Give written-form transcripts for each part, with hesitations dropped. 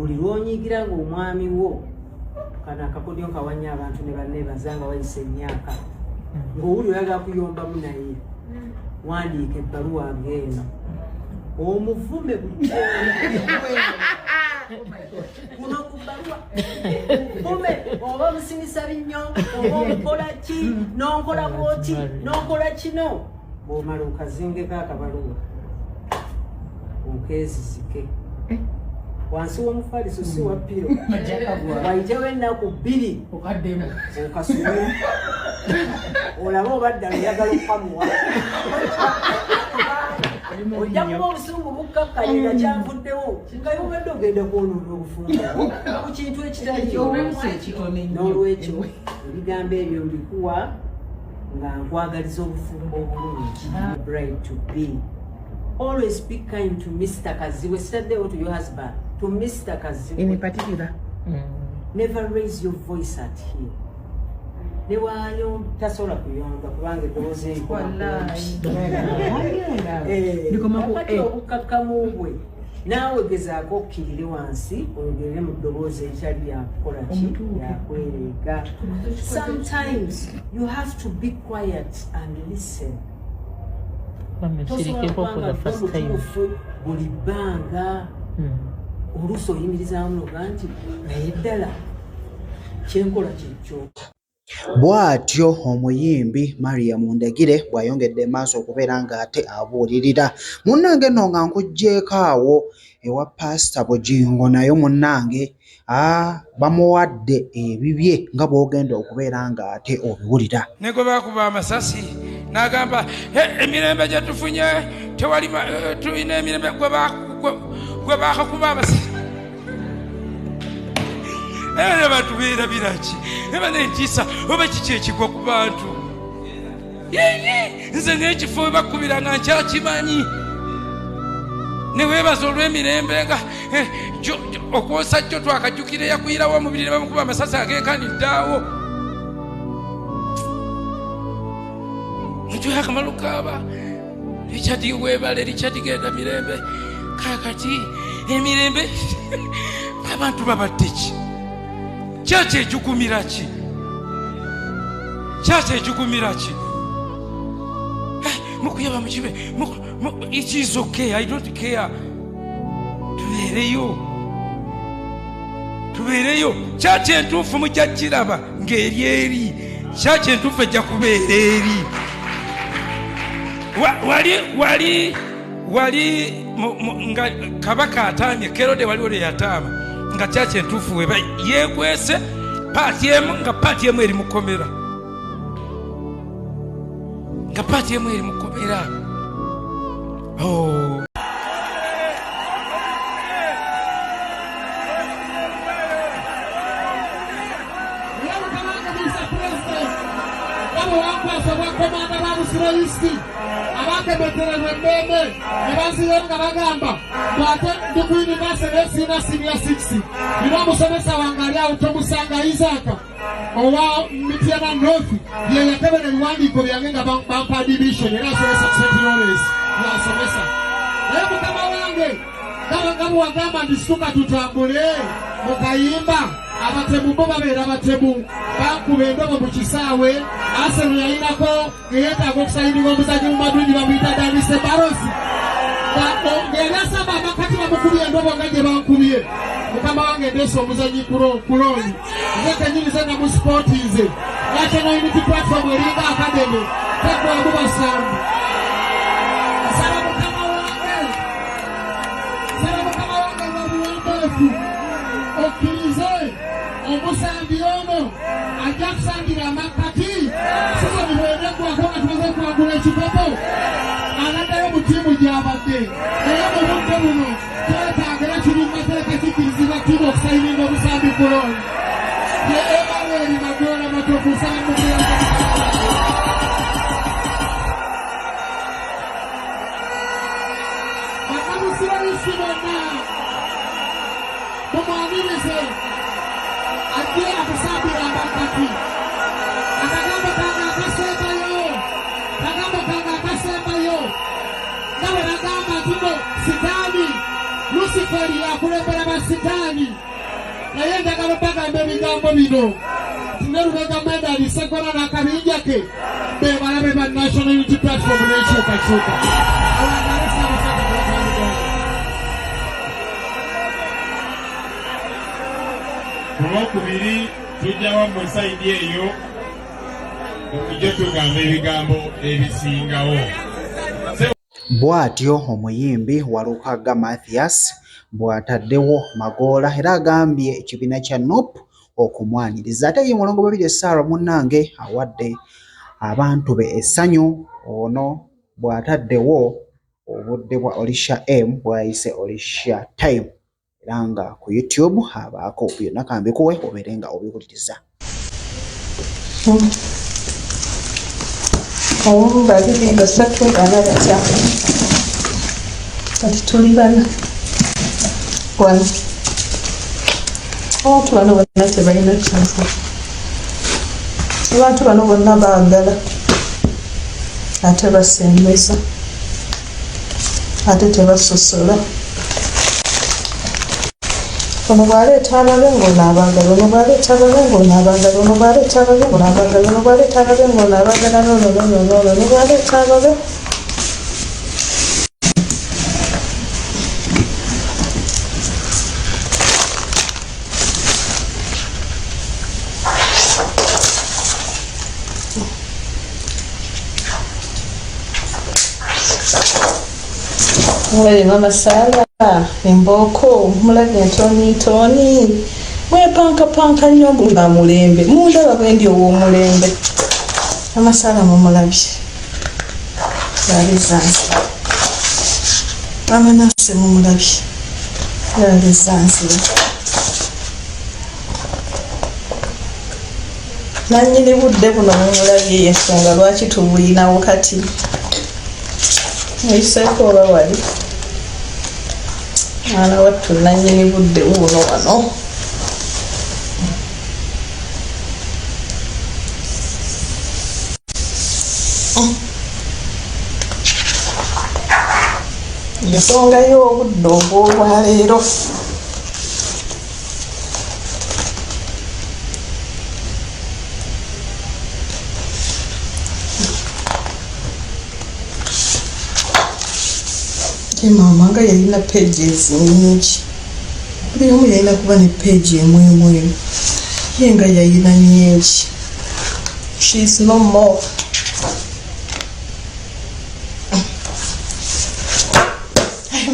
buli lwonyigira ng'omwami wo kana akakodyo nkawanya abantu ne banneebazanga wayise emyaka ng'owuli oyagala kuyombamu naye wandiika ebbaluwa ng'eno omuvume kuno ku bbaluwa muvume oba omusimisa binnyo oba omukola ki n'onkola bwoti n'onkola kino bw'omala okazingeko akabaluwa okeezizike wansi w'omufaliso si wa piro wayitewo ennaku 2 okasulu olaba obaddala oyagala okukamuwa ojja kuba obusungu bukkakkalira kyanvuddewo nga yobadde ogenda kwonoona obufumbo ku kintu ekitaliyo n'olwekyo ebigambo ebyo mbikuwa nga nkwagaliza obufumbo obulungi bride to be. Always be kind to Mr. Kaziwe. Said to your husband, to Mr. Kaziwe. In particular? Never raise your voice at him. They were young, Tasola beyond the Kuanga Dose. Now there's a cocky once, or the name of the rose, sometimes you have to be quiet and listen. For the first time. Bulibanga oluso yimiriza muganti nayeddala kyenkola kikyo. Bw'atyo omuyimbi Mariam Ndegire bw'ayongedde maaso okubeera ng'ate abuulirira munnange nno nga nkuggyeko awo ewa Pastor Bugingo nayo munnange bamuwadde ebibye nga bw'ogenda okubeera ng'ate obiwulira. Ne gwe baakuba amasasi n'agamba emirembe gye tufunye tewali tulina emirembe gwe baakakuba amasasi. Ne batubeera biraki eba n'entiisa oba kiki ekigwa ku bantu nze n'ekifo we bakubira nga nkyakimanyi ne weebaza olw'emirembe nga okwosa jjo twakajjukira eyakuyirawo omubiri ne bamukuba amasasi agenkaniddaawo ntyo yakamalo kaaba Richard weebale Richard genda mirembe kakati emirembe abantu babadde ki kyaki ejukumira ki kyaki ejukumira ki mukuyaba mukibe it is okay I don't care tubeereyo kyaki entuufu mujja kiraba ng'eri eri kyaki entuufu ejja kubeera eri wali nga kabaka ataamye Kerode waliwo lwe yataama nga kyaki entuufu weba yeekwese paati emu nga paati emu eri mukomera abakebetererwa emmeme ne baziyo nga bagamba bw'ate ndi ku yunivasite n'esiina senior 6 nina omusomesa wange ali awo tomusanga Isaaka owa Mityana North ye yakebera ebiwandiiko byange nga bampa division era asomesa St. Lawrence yasomesa naye mukama wange nga bwagamba ndisituka tutambule mu kayimba abatemu bo babeera batemu bakuba endobo mu kisaawe Arsenal yayinako eyeetaaga okusayinibwa omuzannyi mu Madrid bamuyita Dani Ceballos ng'ebyasamba amakati bamukubye endobo nga gye bankubye mukama wange ndeese omuzannyi kulooni nze kenyirize na mu sportinze National Unity Platform eringa academy tegwamu basambu sala mukama wange ngabuwombeefu okkirize omusambi ono ajja kusangira amakati sizo biweereddwako nga tumaze kwagula ekikopo anaddayo mu ttiimu gy'abadde naye mu budde buno twetaaga era kiri mu mateeka kikkirizibwa ttiimu okusayininga omusambi kulooni ye Emmanuel Magoola Matovu Samukira bakamusirayisi bonna mumwanirize ajje akusambira amakati akagambo kange akasembayo nga bwe nagamba nti no sitaani Luciferi akulembera basitaani naye njagala bagamba ebigambo bino ne Lubega Medali Sseggona n'akabinja ke be balabe ba National Unity Platform n'enkyukakyuka. Olwokubiri tujja wammwe sayidi eyo okujja tugamba ebigambo ebisingawo. Bw'atyo omuyimbi Walukaga Mathias bw'ataddewo Magoola era agambye ekibiina kya NUP okumwaniriza. Ate ye Mulongo Babirye Sarah munnange awadde abantu be essanyu. Ono bw'ataddewo obudde bwa Olisha M bw'ayise Olisha Time era nga ku YouTube abaako byonna kambikuwe obeere nga obiwuliriza. Omu babiri basatu bana batatu kati tuli bana wano. Abantu bano bonna tebalina kintu. Abantu bano bonna baagala ate basembeza ate tebasosola. Ono bw'aleeta ababe ng'onaabagala, ono bw'aleeta ababe ng'onaabagala, ono bw'aleeta ababe ng'onaabagala, ono bw'aleeta ababe ng'onaabagala, ono bw'aleeta ababe. Mulabye Mama Sarah, embooko, mulabye Toni, mwepankapanka nnyo nga mulembe, mundaba bwe ndi ow'omulembe. Mama Sarah mumulabye, yali Zanzibar. Mama Nase mumulabye, yali Zanzibar. Nannyini budde buno mumulabye y'ensonga lwaki tubulinawo kati. Muyiseeko oba wali? Mwana wattu nannyini budde buno wano. Ensonga y'obudde obw'olwaleero. Mama nga yalina pages nyingi. Buli omu yalina kuba ne page emu. Ye nga yalina nyingi. She is no more.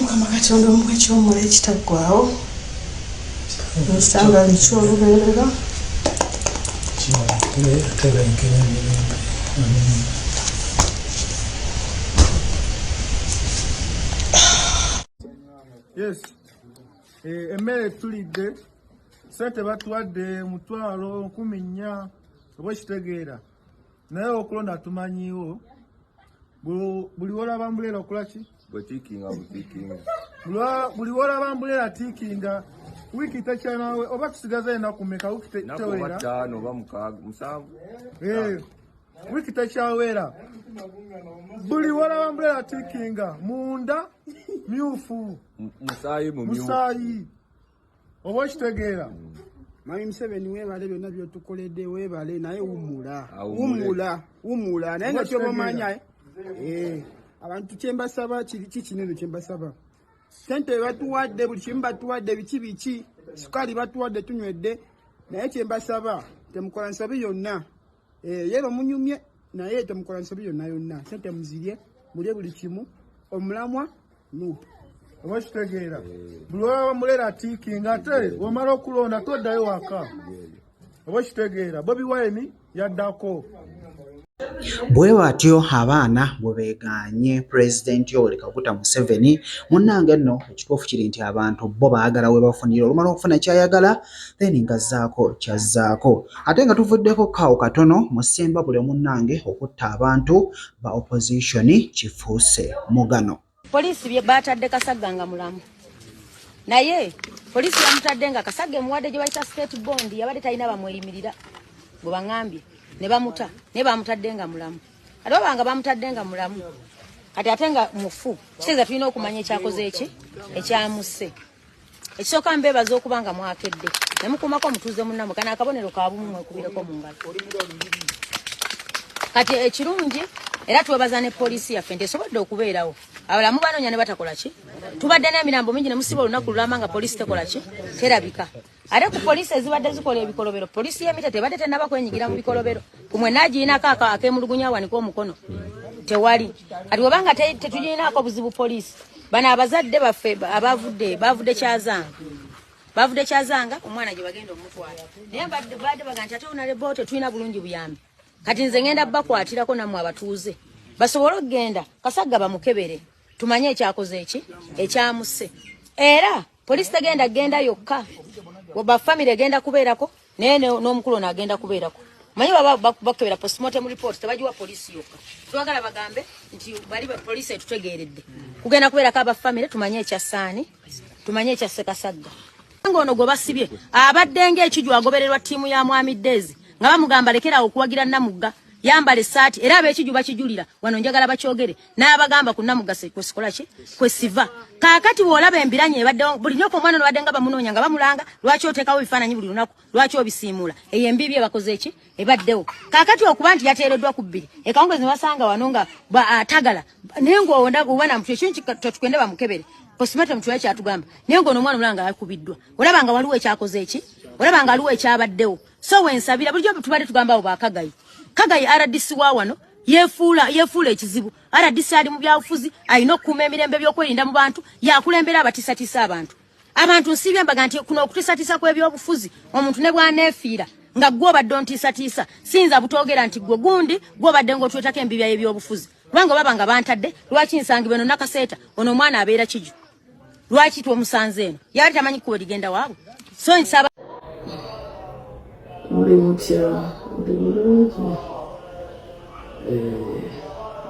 Mukama Katonda omuwa ekyomula ekitaggwaawo. Nsanga liky olubeerera. Yes. Emmere tulidde sente batuwadde 1,400 oba kitegeera naye okulonda tumanyiiwo buli wolaba mbuleera okola ki butikinga buli wolaba mbuleera tiikinga wiiki tekyanawe oba tusigaza ennaku mmeka wiiki teweera 5 oba 7 wiiki tekyaweera buli wolaba mbuleera tiikinga munda myufu musaayi oba kitegeera. Mami Museveni weebale byonna byotukoledde weebale naye wumula naye nga kyobamanya abantu kyembasaba kiki kinene kyembasaba sente batuwadde buli kimu batuwadde biki sukali batuwadde tunywedde naye kyembasaba temukola nsobi yonna yeero munyumye naye temukola nsobi yonna sente muzirye mulye buli kimu omulamwa NUP oba kitegeera buli olaba mulera tiikinga ate omala okulonda toddayo waka oba kitegeera Bobi Wine yaddako. Bwe batyo abaana bwe beegaanye Pulezidenti Yoweri Kaguta Museveni munnange nno ekituufu kiri nti abantu bo baagala we bafunira olumala okufuna kyayagala then ngazzaako kyazzaako ate nga tuvuddeko kaawo katono mu Ssembabule munnange okutta abantu ba opposition kifuuse mugano. Polisi bye batadde Kasagga nga mulamu naye polisi yamutadde nga Kasagga muwadde gye bayita state bond yabadde talina bamweyimirira bwe baŋŋambye ne bamuta ne bamutadde nga mulamu kati babanga bamutadde nga mulamu kati ate nga mufu kitegeeza tulina okumanya ekyakoze eki ekyamusse ekisooka mbeebaza okuba nga mwakedde ne mukuumako mutuuze munnammwe kana akabonero kaabumwe mwekubireko mu ngalo kati ekirungi era twebaza ne poliisi yaffe nti esobodde okubeerawo abalamu banoonya ne batakola ki tubadde n'emirambo mingi ne musiba olunaku lulamba nga poliisi tekola ki terabika ate ku poliisi ezibadde zikola ebikolobero poliisi y'emite tebadde tennaba kwenyigira mu bikolobero kumwe naagirinako akemulugunya awanika omukono tewali kati webanga tetugirinako buzibu poliisi bano abazadde baffe bavudde kyazanga omwana gye bagenda omutwala naye badde baga nti ate onalebo tetulina bulungi buyambi kati nze ngenda bakwatirako nammwe abatuuze basobole okugenda Kasagga bamukebere tumanye ekyakoze ekyamuse era poliisi genda yokka bafamire egenda kubeerako naye n'omukulu ono agenda kubeerako manyi baba bakebera postmortem report tebagiwa poliisi yokka twagala bagambe nti bali poliisi etutegeeredde kugenda kubeerako abafamire tumanye ekyasaani tumanye ekyasse Kasagga ono gwe basibye abadde ng'ekijju agobererwa ttiimu ya Mwami Daisy nga bamugamba lekerawo okuwagira Namugga yambala essaati era ab'ekijju bakijulira wano njagala bakyogere n'abagamba ku Namugga kwesikola ki kwesiva kaakati bw'olaba embiranye ebadde buli nyoko omwana obadde nga bamunoonya nga bamulanga lwaki oteekawo ebifaananyi buli lunaku lwaki obisiimuula eyo embibi ebakoze eki ebaddewo kaakati okuba nti yateereddwa ku bbiri ekawungezi ne basanga wano nga atagala naye ng'obana mutu ekintu tetugende bamukebere postmortem tuwa ekyatugamba naye ng'ono omwana omulanga yakubiddwa olaba nga waliwo ekyakoze eki olaba nga waliwo ekyabaddewo so wensabira bulijjo tubadde tugamba abo bakagayi Kagayi RDC wa wano yefuula ekizibu RDC ali mu byabufuzi alina okukuuma emirembe by'okwerinda mu bantu yakulembera abatiisatiisa abantu nsibye mbaga nti kuno okutiisatiisa kw'ebyobufuzi omuntu ne bwaneefiira nga gwe obadde ontiisatiisa sinza butoogera nti gwe gundi gwe obadde ng'otwetako embibya y'ebyobufuzi kubanga obaba nga bantadde lwaki nsangibwe eno nakaseeta ono omwana abeera kiju lwaki twomusanze eno yali tamanyi kuba ligenda waabwe so nsaba muri mutya muri bulungi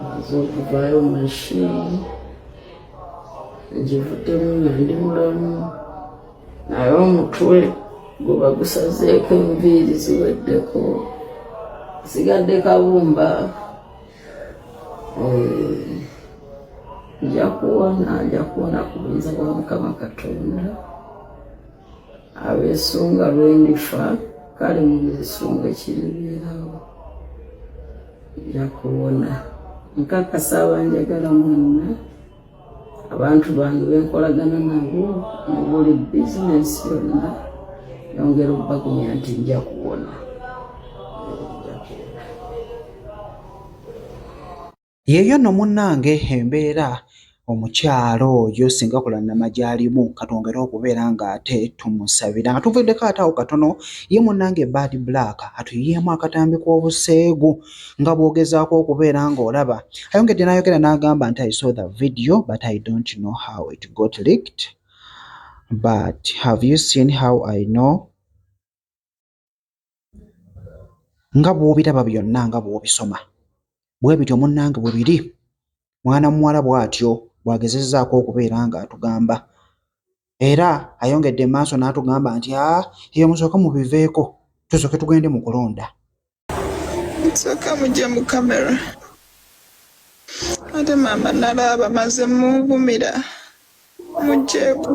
maze okuvaayo mu mashini ngivuddemu nga ndi mulamu naye omutwe gwe bagusazeeko enviiri ziweddeko zigadde kabumba nja kuwona ku buyinza bwa Mukama Katonda abeesunga lwendifa kale mu bisunga kiribeerawo nja kuwona nkakasa abanjagala mwenna abantu bange benkolagana nabo mu buli bizinesi yonna yongera okubagumya nti nja kuwona yeeyo nno munnange embeera omukyalo oyo singa kulana majalimu katongera okubeera nga ate tumusabira nga tuvuddeko ate awo katono ye munnange Bad Black atuyiyemu akatambi k'obuseegu nga bwogezaako okubeera ng'olaba ayongedde n'ayogera n'agamba nti I saw the video but I don't know how it got leaked but have you seen how I know nga bw'obiraba byonna nga bw'obisoma bwe bityo munnange bwe biri mwana muwala bw'atyo bw'agezezzaako okubeera ng'atugamba era ayongedde maaso n'atugamba nti eyo musooka mubiveeko tusooke tugende mu kulonda nsooka mujje mu kamera ate maama nalaba maze mungumira mujjeeko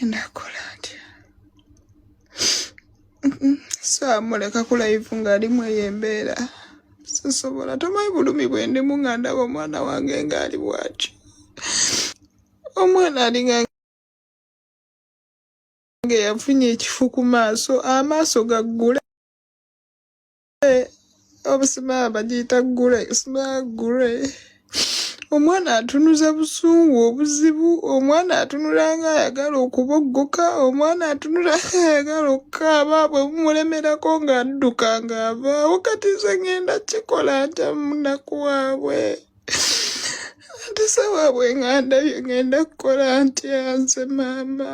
endakola atya saamuleka kulive ng'alimu eyo embeera sisobola tomanyi bulumi bwe ndimu nga ndaba omwana wange ng'ali bw'atyo omwana alinga yafunye ekifu ku maaso amaaso gaggule obusima bagiyita gule omwana atunuza busungu obuzibu omwana atunula nga ayagala okuboggoka omwana atunula nga ayagala okukaaba bwe bumulemerako ng'adduka ng'avaawo kati nze ngenda kikola ntya munaku waabwe ate sawaabwe nga ndabye ngenda kukola ntya nze maama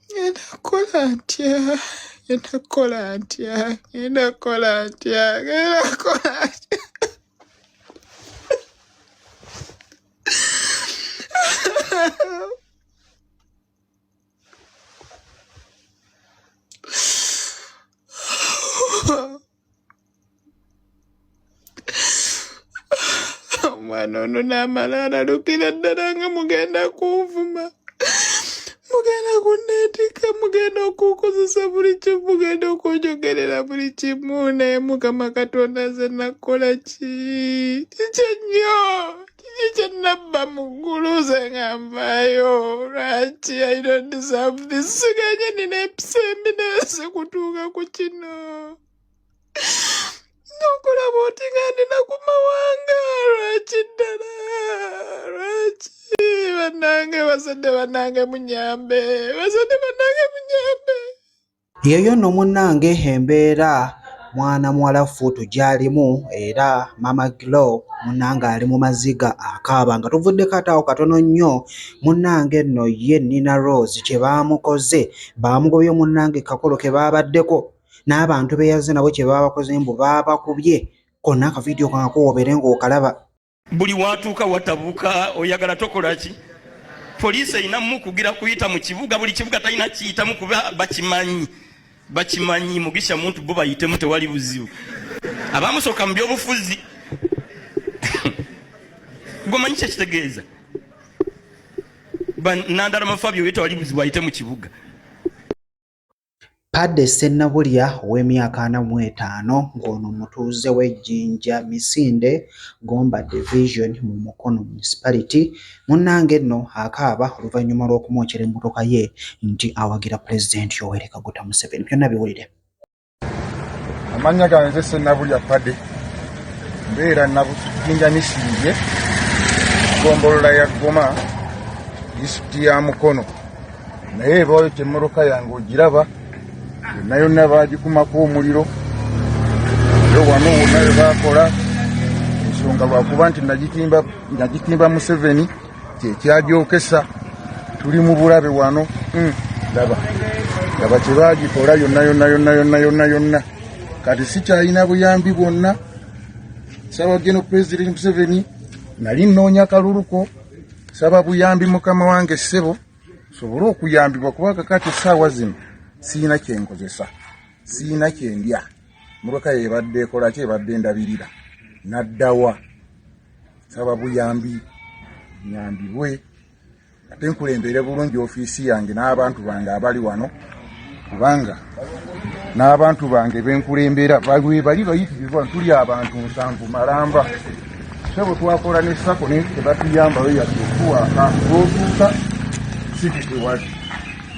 ngenda kukola ntya omwana ono n'amala alalukira ddala nga mugenda kunvuma. Mugenda kunneetika, mugenda okukozesa buli kimu, mugenda okunjogerera buli kimu, naye Mukama Katonda nze nakola ki? Kikyo nnyo, kiki kye nabba mu ggulu nze nga nvaayo. Lwaki? I don't deserve this. Siganye nina empisa embi naye sikutuuka ku kino. Nokulaba oti nga ndina ku mawanga. Lwaki ddala? Lwaki? Bannange, bazadde bannange munyambe, bazadde bannange munyambe. Yeyo nno munnange embeera mwana muwala Fuutu gy'alimu, era Mama Glo munnange ali mu maziga akaaba nga tuvudde kataawo katono nnyo. Munnange nno ye Nina Rose kye baamukoze, baamugobye munnange kakolo ke baabaddeko, n'abantu be yazze nabo kye baabakoze mbu baabakubye. Konna akavidiyo kankuwobere ng'okalaba. Buli watuuka watabuuka oyagala tokola ki? Poliisi erinamu kugira kuyita mu kibuga, buli kibuga talina kiyitamu kuba bakimanyi Mugisha muntu bo bayitemu tewali buzibu. Abamusooka mu byobufuzi gomanyi kye kitegeeza Nandala Fabio tewali buzibu ayite mu kibuga. Padde Sennabulya ow'emyaka 45 ng'ono mutuuze w'Ejjinja Misinde Gomba Division mu Mukono Municipality, munnange nno akaaba oluvannyuma lw'okumwokyera emmotoka ye nti awagira Pulezidenti Yoweri Kaguta Museveni. Byonna biwulire. Amannya gange Sennabulya Padde, mbeera Ejjinja Misinde gombolola ya Goma disitulikiti ya Mukono, naye bw'oyokya emmotoka yange ogiraba yonna baagikumako omuliro. Wano wonna we baakola ensonga lwakuba nti nagitimba Museveni kyekyagyokesa. Tuli mu bulabe wano. Laba kye baagikola yonna. Kati sikyalina buyambi bwonna. Saba General President Museveni nali nnoonya kaluluko, saba buyambi mukama wange ssebo sobole okuyambibwa kuba kakati essaawa zino siina kyenkozesa, siina kyendya. Mmotoka yebadde ekola ki? Ebadde ndabirira naddawa. Saba buyambi nyambibwe ate nkulembere bulungi ofiisi yange n'abantu bange abali wano, kubanga n'abantu bange benkulembera bali bayitirivu. Tuli abantu 7 Malamba. Sebo twakola ne sako ne tebatuyamba we yatukuwaka ng'otuuka sibitewali,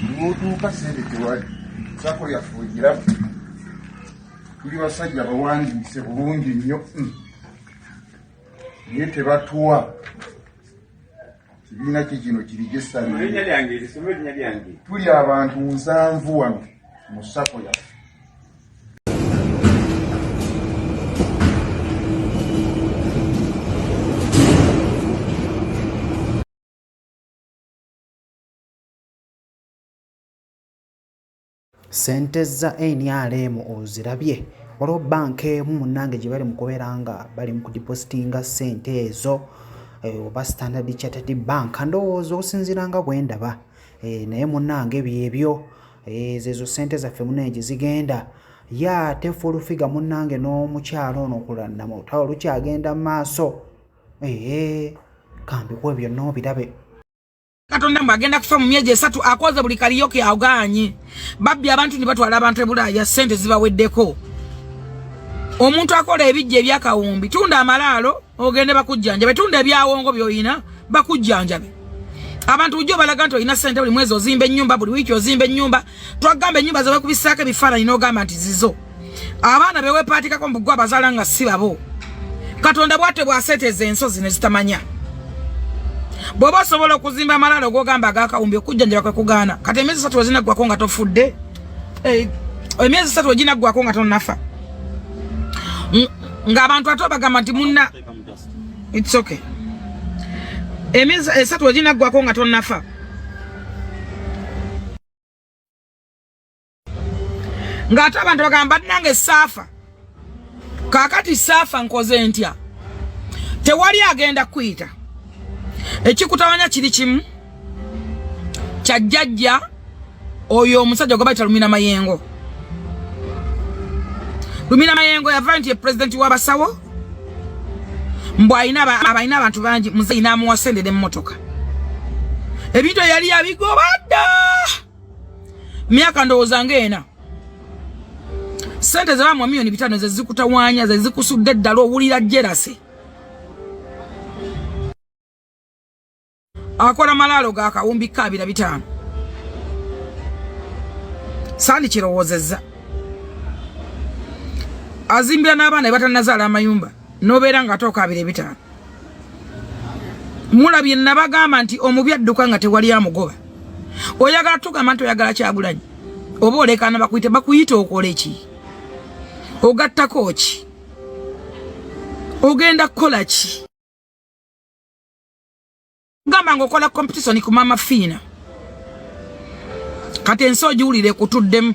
ng'otuuka sibitewali sako yafuugira. Tuli basajja bawandiise bulungi nnyo naye tebatuwa. Kibiina kikino kirigesa tuli abantu 7 wano mu sako yaffe. Sente za NRM ozirabye? Waliwo banka emu munnange gye bali mu kubeera nga bali mu kudipositinga sente ezo, oba Standard Chartered Bank ndowooza okusinziira nga bwe ndaba. Naye munnange byebyo ezo sente zaffe munnange zigenda. Ya ate full figure munnange n'omukyalo ono okulanna mu lutalo lukyagenda mu maaso. Kambikwa ebyo n'obirabe. Katonda mbagenda kufa mu myezi 3 akoze buli kaliyoke aganye. Babbi abantu nibatwala abantu ebulaya sente zibaweddeko. Omuntu akola ebijje ebyakawumbi tunda amalalo ogende bakujjanja. Betunda ebyawongo byoyina bakujjanjabe. Abantu ujjo balaga nti oyina sente buli mwezi ozimba ennyumba, buli wiki ozimba ennyumba. Twagamba ennyumba zawe kubisaka ebifaananyi n'ogamba nti zizo. Abaana bewe paatikako mbugwa abazaala nga si babo. Katonda bwate bwaseeteza ensozi ne zitamanya. Bw'oba osobola okuzimba amalalo g'ogamba agakawumbi okujjanjaba kwe kugaana. Kati emyezi 3 ezinaggwako nga tofudde. Emyezi 3 eginaggwako nga tonnafa. Ng'abantu ate bagamba nti munna. It's okay. Emyezi 3 eginaggwako nga tonnafa. Ng'ate abantu bagamba nange saafa. Kaakati saafa nkoze ntya. Tewali agenda kuyita. Ekikutawanya kiri kimu kya jjajja oyo omusajja gwe bayita Lumina Mayengo. Lumina Mayengo yava nti ye president w'abasawo mbwa abaina abantu bangi muzeyi namuwasendera emmotoka ebintu yali yabigobadda myaka ndowooza ng'ena sente zebamwa miliyoni 5 ze zikutawaanya ze zikusudde eddala owulira jerase akola malaalo ga kawumbi 225 sandi kirowoozezza azimbira n'abaana batanazaala amayumba nobeera nga atooka 25 mulabye nabagamba nti omubi adduka nga tewali amugoba oyagala tugamba nti oyagala Kyagulanyi oba olekana bakuyita okola eki ogattako ki ogenda kukola ki gamba ng'okola competition ku Mama Fiina kati ensi ogiwulire kutuddemu